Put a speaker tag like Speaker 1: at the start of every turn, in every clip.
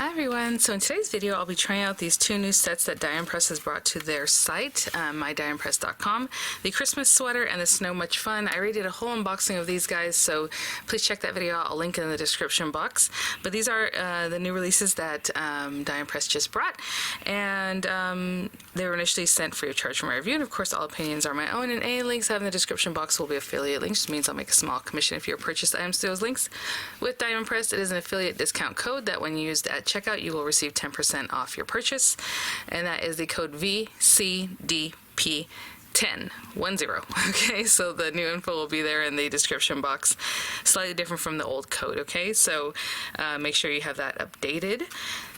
Speaker 1: Hi everyone, so in today's video I'll be trying out these two new sets that Dye Impress has brought to their site, mydyeimpress.com, the Christmas sweater and the Snow Much Fun. I already did a whole unboxing of these guys, so please check that video out. I'll link it in the description box. But these are the new releases that Dye Impress just brought, and they were initially sent free of charge for my review, and of course all opinions are my own, and any links I have in the description box will be affiliate links, which means I'll make a small commission if you purchase items through those links. With Dye Impress, it is an affiliate discount code that when used at checkout you will receive 10% off your purchase, and that is the code VCDP10. Okay, so the new info will be there in the description box, slightly different from the old code. Okay, so make sure you have that updated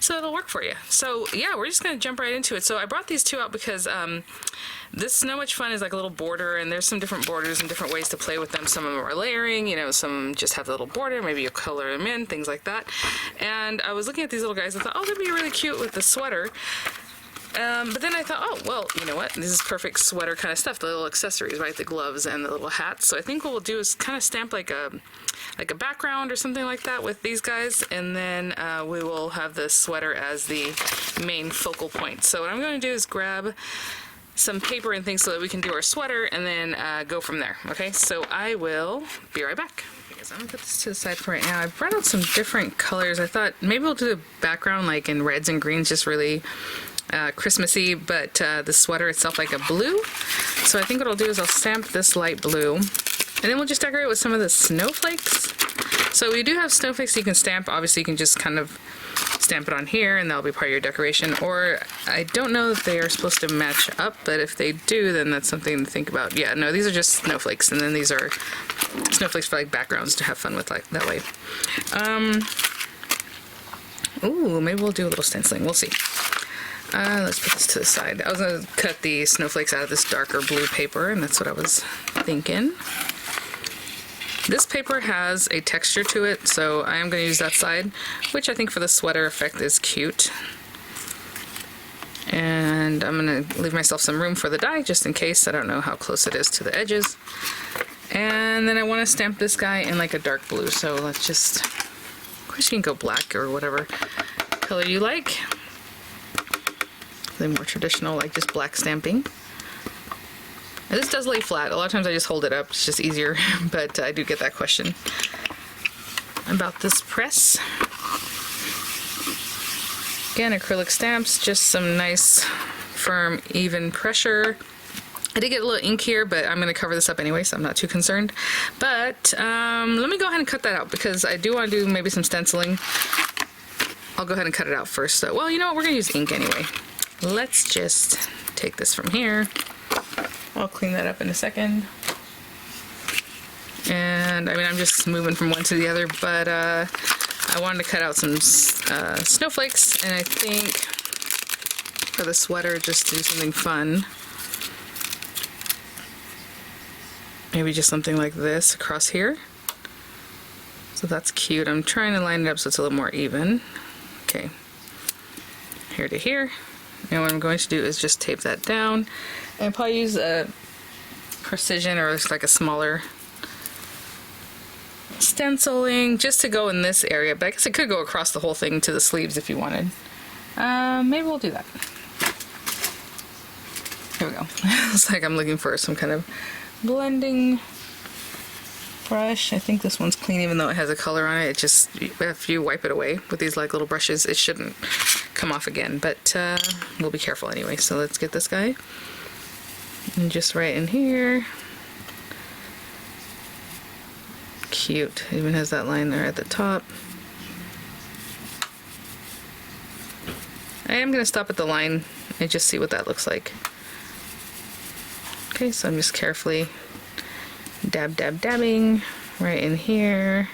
Speaker 1: so it'll work for you. So yeah, we're just gonna jump right into it. So I brought these two out because this Snow Much Fun is like a little border, and there's some different borders and different ways to play with them. Some of them are layering, you know, some just have the little border, maybe you color them in, things like that. And I was looking at these little guys, I thought, oh, they'd be really cute with the sweater. But then I thought, oh, well, you know what? This is perfect sweater kind of stuff, the little accessories, right? The gloves and the little hats. So I think what we'll do is kind of stamp like a background or something like that with these guys, and then we will have the sweater as the main focal point. So what I'm going to do is grab some paper and things so that we can do our sweater and then go from there. Okay, so I will be right back. I'm gonna put this to the side for right now. I brought out some different colors. I thought maybe we'll do the background like in reds and greens, just really Christmassy, but the sweater itself like a blue. So I think what I'll do is I'll stamp this light blue, and then we'll just decorate with some of the snowflakes. So we do have snowflakes you can stamp. Obviously you can just kind of stamp it on here and that'll be part of your decoration, or I don't know if they are supposed to match up, but if they do, then that's something to think about. Yeah, no, these are just snowflakes, and then these are snowflakes for like backgrounds to have fun with, like that way. Ooh, maybe we'll do a little stenciling, we'll see. Let's put this to the side. I was gonna cut the snowflakes out of this darker blue paper, and that's what I was thinking. This paper has a texture to it, so I am going to use that side, which I think for the sweater effect is cute. And I'm going to leave myself some room for the dye, just in case. I don't know how close it is to the edges. And then I want to stamp this guy in like a dark blue, so let's just, of course you can go black or whatever color you like. The more traditional, like just black stamping. And this does lay flat. A lot of times I just hold it up, it's just easier, but I do get that question about this press. Again, acrylic stamps, just some nice, firm, even pressure. I did get a little ink here, but I'm going to cover this up anyway, so I'm not too concerned. But let me go ahead and cut that out, because I do want to do maybe some stenciling. I'll go ahead and cut it out first. So, well, you know what? We're going to use ink anyway. Let's just take this from here. I'll clean that up in a second. And I mean, I'm just moving from one to the other, but I wanted to cut out some snowflakes, and I think for the sweater, just to do something fun, maybe just something like this across here. So that's cute. I'm trying to line it up so it's a little more even. Okay, here to here. And what I'm going to do is just tape that down, and probably use a precision or just like a smaller stenciling just to go in this area, but I guess it could go across the whole thing to the sleeves if you wanted. Maybe we'll do that. Here we go. Looks like I'm looking for some kind of blending brush. I think this one's clean, even though it has a color on it. It just, if you wipe it away with these like little brushes, it shouldn't come off again, but we'll be careful anyway. So let's get this guy, and just right in here. Cute. It even has that line there at the top. I am going to stop at the line and just see what that looks like. Okay, so I'm just carefully dabbing right in here,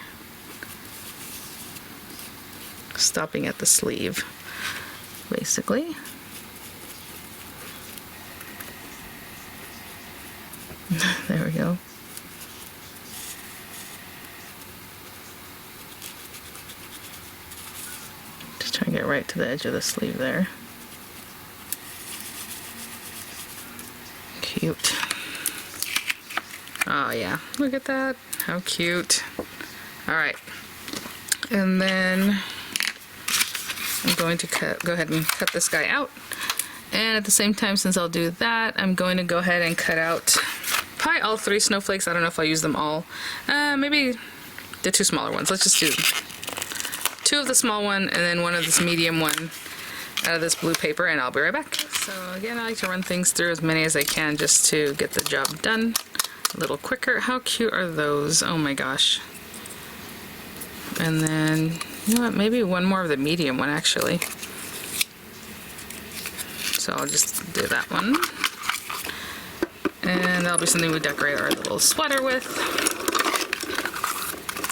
Speaker 1: stopping at the sleeve, basically. There we go. Just trying to get right to the edge of the sleeve there. Cute. Oh yeah, look at that. How cute. Alright. And then I'm going to go ahead and cut this guy out. And at the same time, since I'll do that, I'm going to go ahead and cut out probably all 3 snowflakes. I don't know if I'll use them all. Maybe the 2 smaller ones. Let's just do 2 of the small one and then 1 of this medium one out of this blue paper, and I'll be right back. So again, I like to run things through as many as I can just to get the job done a little quicker. How cute are those? Oh my gosh. And then, you know what, maybe 1 more of the medium one actually. So I'll just do that one. And that'll be something we decorate our little sweater with.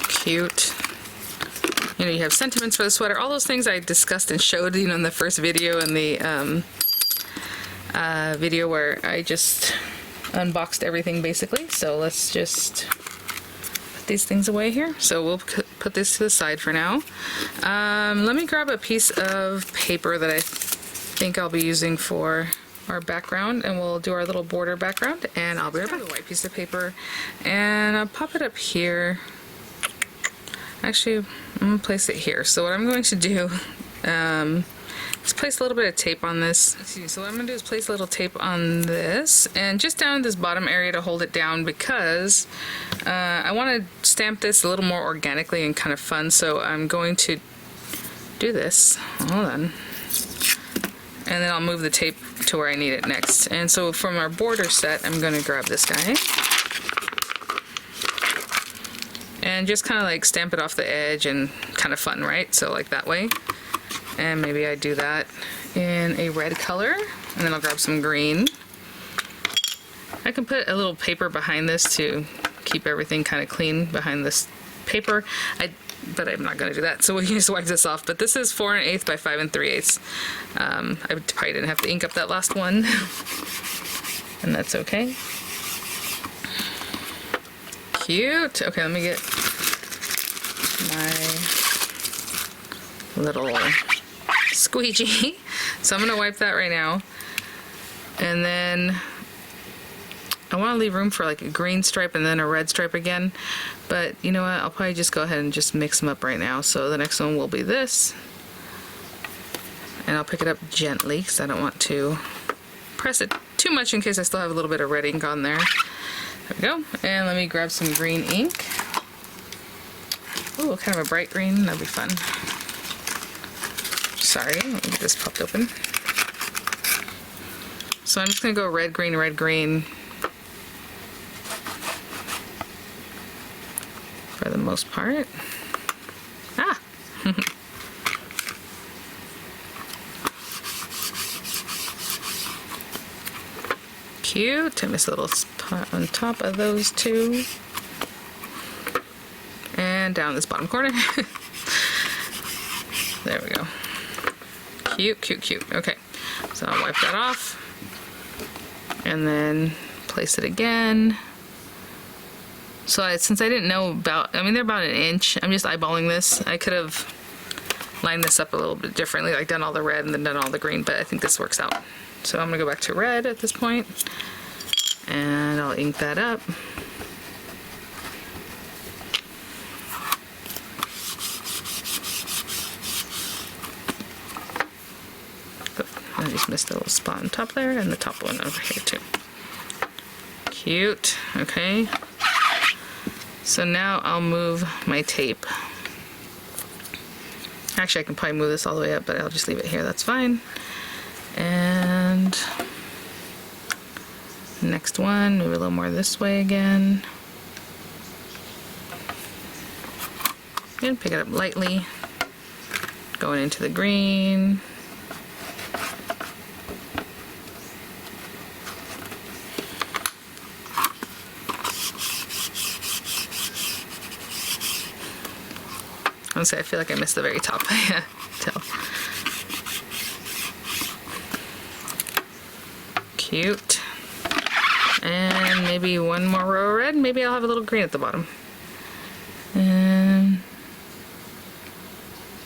Speaker 1: Cute. You know, you have sentiments for the sweater. All those things I discussed and showed, you know, in the first video and the video where I just unboxed everything basically. So let's just put these things away here. So we'll put this to the side for now. Let me grab a piece of paper that I think I'll be using for our background, and we'll do our little border background, and I'll be right back. A white piece of paper, and I'll pop it up here. Actually, I'm gonna place it here. So what I'm going to do is place a little bit of tape on this. So what I'm gonna do is place a little tape on this, and just down this bottom area to hold it down, because I want to stamp this a little more organically and kind of fun. So I'm going to do this. Hold on. And then I'll move the tape to where I need it next. And so from our border set, I'm going to grab this guy and just kind of like stamp it off the edge, and kind of fun, right? So like that way. And maybe I do that in a red color, and then I'll grab some green. I can put a little paper behind this to keep everything kind of clean behind this paper. But I'm not going to do that, so we'll just wipe this off. But this is 4 1/8 by 5 3/8. I probably didn't have to ink up that last one, and that's okay. Cute. Okay, let me get my little squeegee. So I'm going to wipe that right now, and then I want to leave room for like a green stripe and then a red stripe again, but you know what, I'll probably just go ahead and just mix them up right now. So the next one will be this, and I'll pick it up gently because I don't want to press it too much in case I still have a little bit of red ink on there. There we go. And let me grab some green ink. Ooh, kind of a bright green, that'd be fun. Sorry, let me get this popped open. So I'm just gonna go red, green, for the most part. Ah! Cute. I missed a little spot on top of those 2. And down this bottom corner. There we go. Cute, cute, cute. Okay. So I'll wipe that off. And then place it again. So since I didn't know about, I mean, they're about 1 inch. I'm just eyeballing this. I could have lined this up a little bit differently, like done all the red and then done all the green, but I think this works out. So I'm gonna go back to red at this point, and I'll ink that up. I just missed a little spot on top there, and the top one over here too. Cute. Okay. So now I'll move my tape. Actually, I can probably move this all the way up, but I'll just leave it here. That's fine. And next one, move a little more this way again. And pick it up lightly. Going into the green. Honestly, I feel like I missed the very top. Yeah, tell. Cute. And maybe 1 more row of red. Maybe I'll have a little green at the bottom. And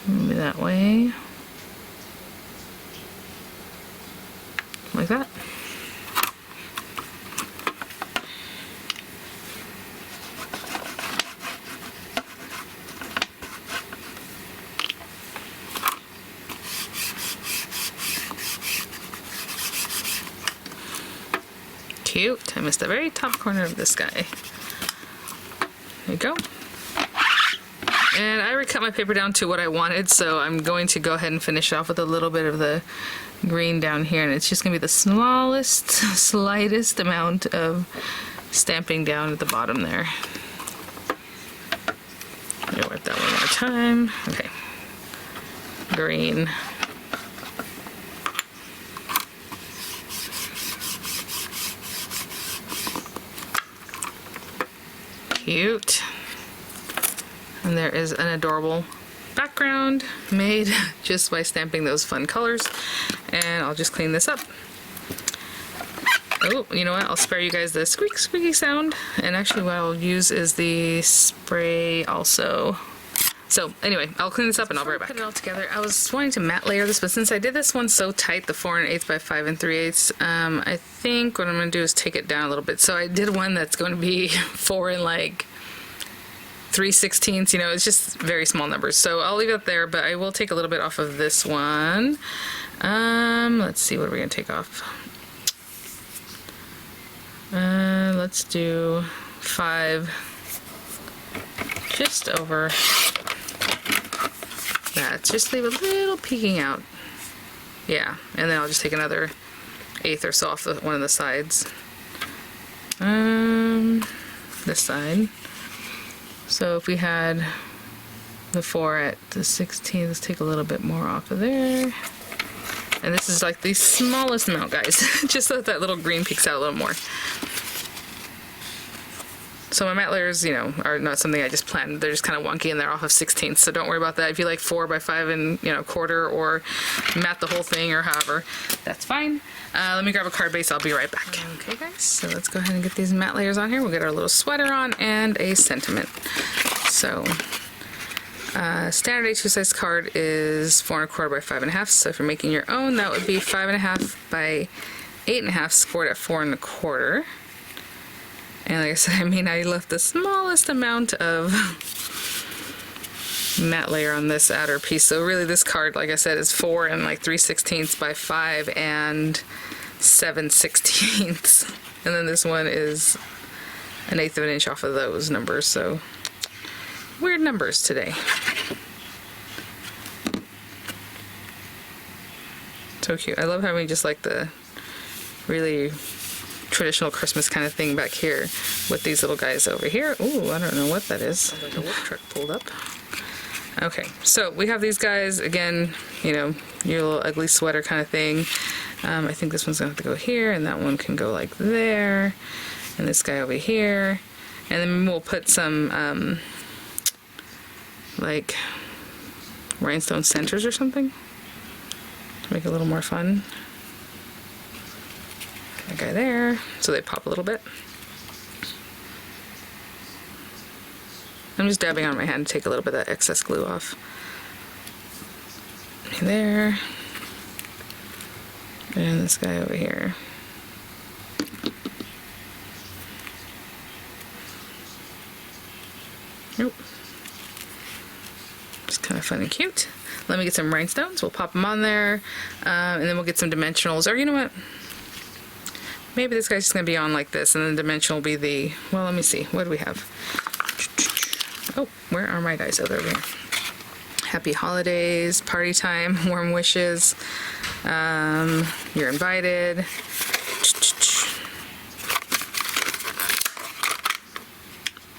Speaker 1: maybe that way. Like that. Cute. I missed the very top corner of this guy. There you go. And I already cut my paper down to what I wanted, so I'm going to go ahead and finish off with a little bit of the green down here, and it's just going to be the smallest, slightest amount of stamping down at the bottom there. I'm going to wipe that one more time. Okay. Green. Cute. And there is an adorable background made just by stamping those fun colors. And I'll just clean this up. Oh, you know what? I'll spare you guys the squeak squeaky sound. And actually what I'll use is the spray also. So anyway, I'll clean this up and I'll be right back. Put it all together. I was wanting to matte layer this, but since I did this one so tight, the 4 1/8 by 5 3/8, I think what I'm going to do is take it down a little bit. So I did one that's going to be 4 3/16, you know, it's just very small numbers. So I'll leave it there, but I will take a little bit off of this one. Let's see, what are we going to take off? Let's do 5, just over that. Just leave a little peeking out. Yeah, and then I'll just take another 1/8 or so off one of the sides. This side. So if we had the 4 at the 16, let's take a little bit more off of there. And this is like the smallest amount, guys, just so that little green peeks out a little more. So my matte layers, you know, are not something I just planned. They're just kind of wonky and they're off of 16ths, so don't worry about that. If you like 4 by 5 and, you know, quarter, or matte the whole thing, or however, that's fine. Let me grab a card base. I'll be right back. Okay, guys, so let's go ahead and get these matte layers on here. We'll get our little sweater on and a sentiment. So standard A2 size card is 4 1/4 by 5 1/2. So if you're making your own, that would be 5 1/2 by 8 1/2, scored at 4 1/4. And like I said, I mean, I left the smallest amount of matte layer on this outer piece. So really this card, like I said, is 4 3/16 by 5 7/16. And then this one is 1/8 of an inch off of those numbers. So weird numbers today. So cute. I love having just like the really traditional Christmas kind of thing back here with these little guys over here. Ooh, I don't know what that is. Like a work truck pulled up. Okay, so we have these guys again, you know, your little ugly sweater kind of thing. I think this one's gonna have to go here, and that one can go like there, and this guy over here, and then we'll put some like rhinestone centers or something to make it a little more fun. That guy there, so they pop a little bit. I'm just dabbing on my hand to take a little bit of that excess glue off. There. And this guy over here. Nope. Just kind of fun and cute. Let me get some rhinestones. We'll pop them on there. And then we'll get some dimensionals. Or you know what? Maybe this guy's just going to be on like this, and then the dimension will be the, well, let me see. What do we have? Oh, where are my dice? Oh, they're over here. Happy holidays, party time, warm wishes, you're invited.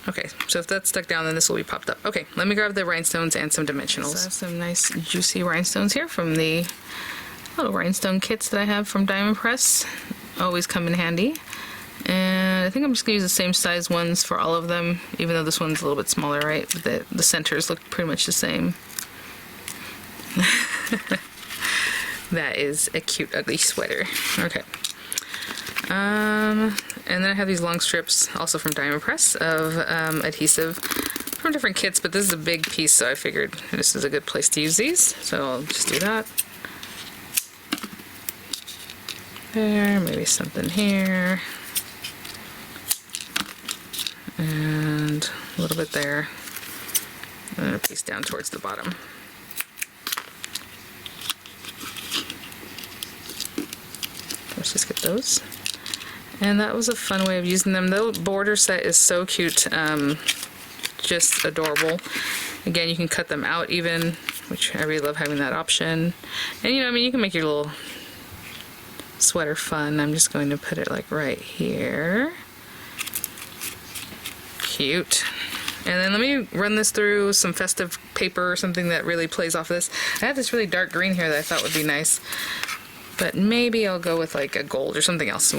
Speaker 1: Okay, so if that's stuck down, then this will be popped up. Okay, let me grab the rhinestones and some dimensionals. So I have some nice juicy rhinestones here from the little rhinestone kits that I have from Diamond Press. Always come in handy. And I think I'm just gonna use the same size ones for all of them, even though this one's a little bit smaller, right? But the centers look pretty much the same. That is a cute, ugly sweater. Okay. And then I have these long strips, also from Diamond Press, of adhesive from different kits, but this is a big piece, so I figured this is a good place to use these. So I'll just do that. There, maybe something here. And a little bit there. And a piece down towards the bottom. Let's just get those. And that was a fun way of using them. The border set is so cute, just adorable. Again, you can cut them out even, which I really love having that option. And you know, I mean, you can make your little sweater fun. I'm just going to put it like right here. Cute. And then let me run this through some festive paper or something that really plays off this. I have this really dark green here that I thought would be nice, but maybe I'll go with like a gold or something else.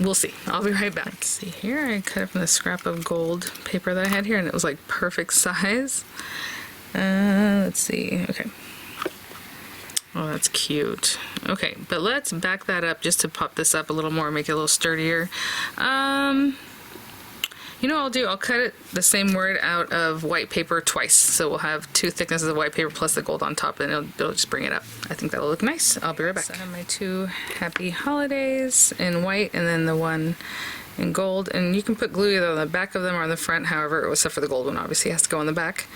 Speaker 1: We'll see. I'll be right back. Let's see here. I cut it from the scrap of gold paper that I had here, and it was like perfect size. Let's see. Okay. Oh, that's cute. Okay, but let's back that up just to pop this up a little more, make it a little sturdier. You know what I'll do? I'll cut it the same word out of white paper twice. So we'll have 2 thicknesses of white paper plus the gold on top, and it'll just bring it up. I think that'll look nice. I'll be right back. So I have my 2 happy holidays in white and then the one in gold. And you can put glue either on the back of them or on the front, however, except for the gold one obviously has to go on the back.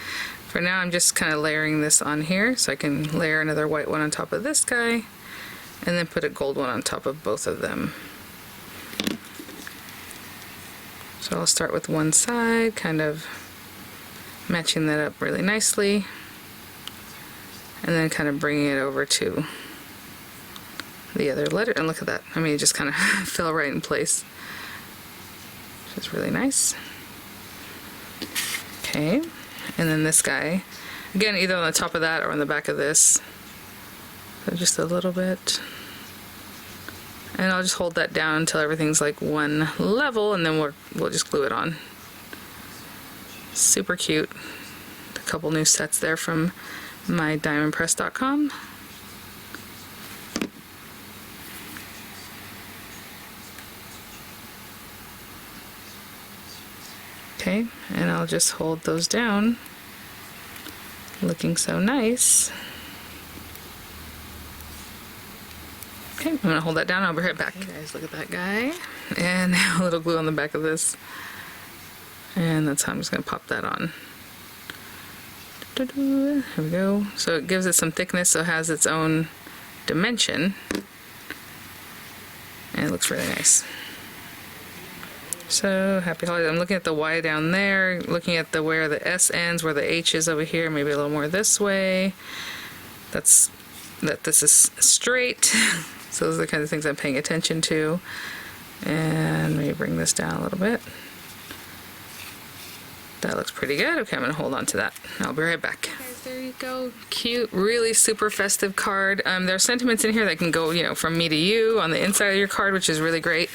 Speaker 1: For now, I'm just kind of layering this on here so I can layer another white one on top of this guy and then put a gold one on top of both of them. So I'll start with one side, kind of matching that up really nicely, and then kind of bringing it over to the other letter. And look at that. I mean, it just kind of fell right in place, which is really nice. Okay, and then this guy, again, either on the top of that or on the back of this. So just a little bit. And I'll just hold that down until everything's like one level, and then we'll just glue it on. Super cute. A couple new sets there from mydiamondpress.com. Okay, and I'll just hold those down, looking so nice. Okay, I'm gonna hold that down. I'll be right back. Okay, guys, look at that guy, and a little glue on the back of this, and that's how I'm just gonna pop that on. Here we go. So it gives it some thickness, so it has its own dimension, and it looks really nice. So happy holidays. I'm looking at the Y down there, looking at where the S ends, where the H is over here, maybe a little more this way. This is straight. So those are the kinds of things I'm paying attention to. And maybe bring this down a little bit. That looks pretty good. Okay, I'm gonna hold on to that. I'll be right back. Guys, there you go. Cute, really super festive card. There are sentiments in here that can go, you know, from me to you on the inside of your card, which is really great.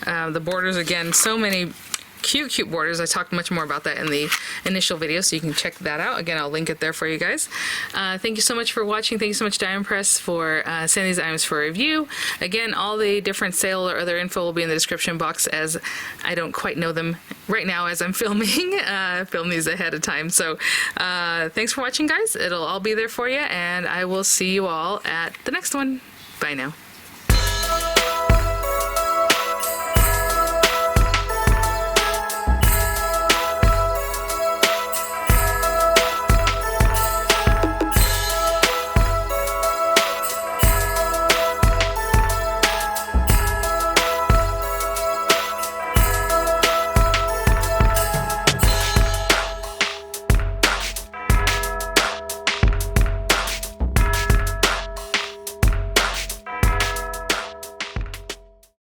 Speaker 1: The borders, again, so many cute borders. I talked much more about that in the initial video, so you can check that out. Again, I'll link it there for you guys. Thank you so much for watching. Thank you so much, Diamond Press, for sending these items for review. Again, all the different sale or other info will be in the description box, as I don't quite know them right now as I'm filming. Film these ahead of time. So thanks for watching, guys. It'll all be there for you, and I will see you all at the next one. Bye now.